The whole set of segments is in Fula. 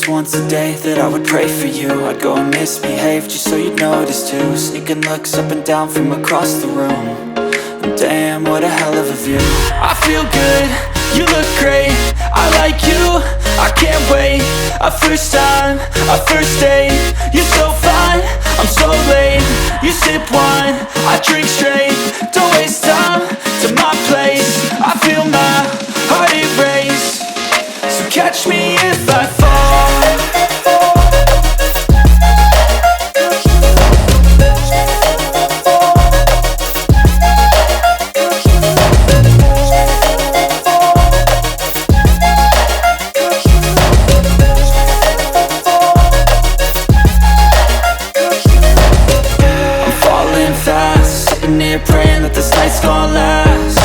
once a day that I would pray for you. I'd go and misbehave just so you'd notice too. Sneaking looks up and down from across the room. And damn, what a hell of a view. I feel good, you look great, I like you, I can't wait. A first time, a first date. You're so fine, I'm so late. You sip wine, I drink straight. Don't waste time to my place. I feel my heart erase. So catch me if I fall. Praying that this night's gonna last.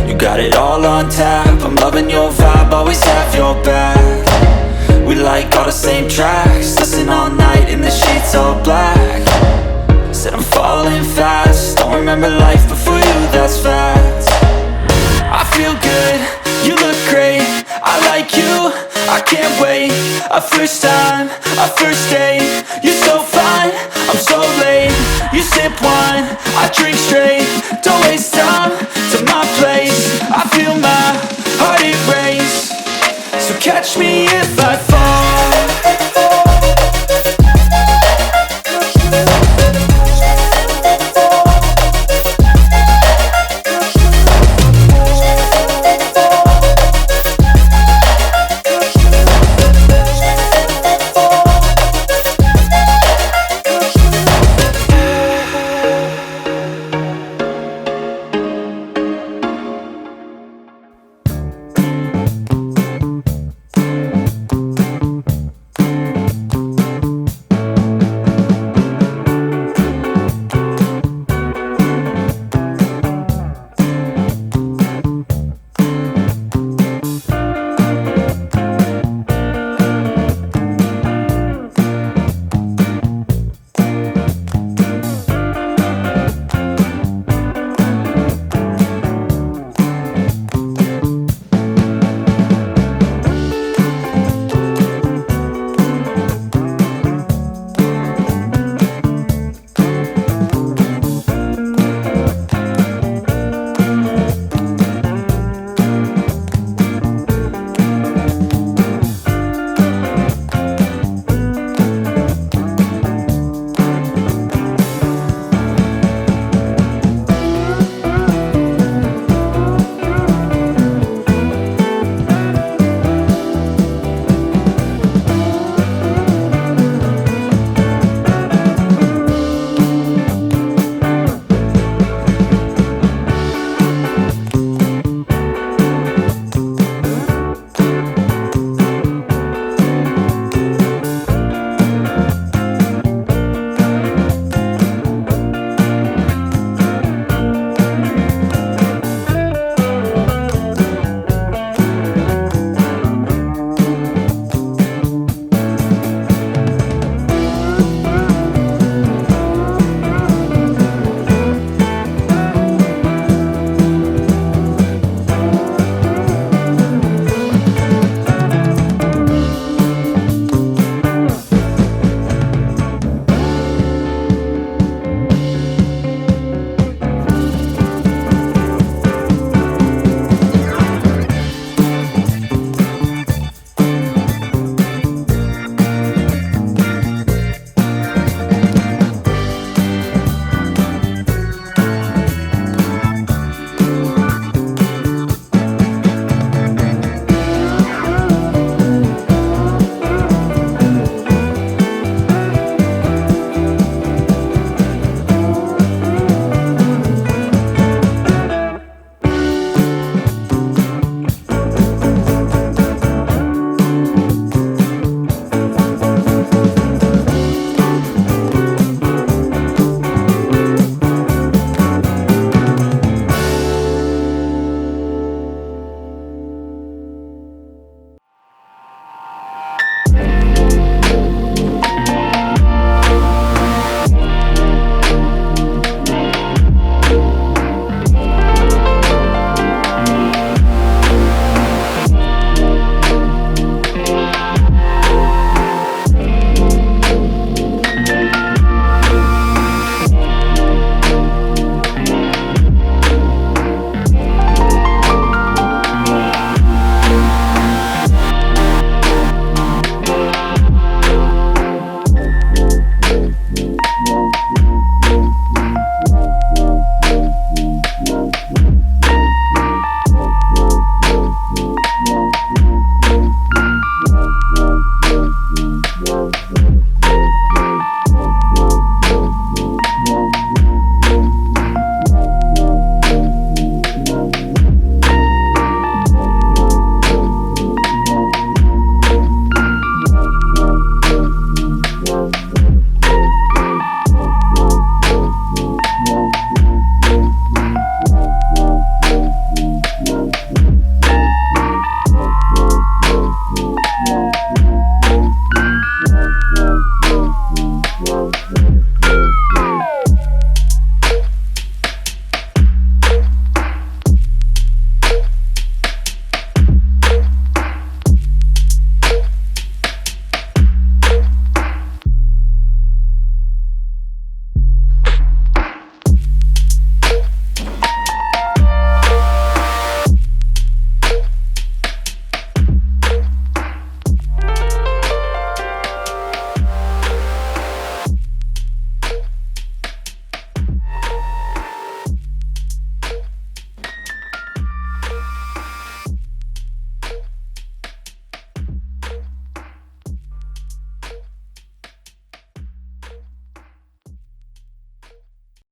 You got it all on tap, I'm loving your vibe, always have your back. We like all the same tracks, listen all night in the sheets all black. Said I'm falling fast, don't remember life before you, that's fact. I feel good, you look great, I like you, I can't wait. A first time, a first date. You're so fine, I'm so late. You sip wine, I drink straight. Don't waste time to my place. I feel my heart erase. So catch me if I fall.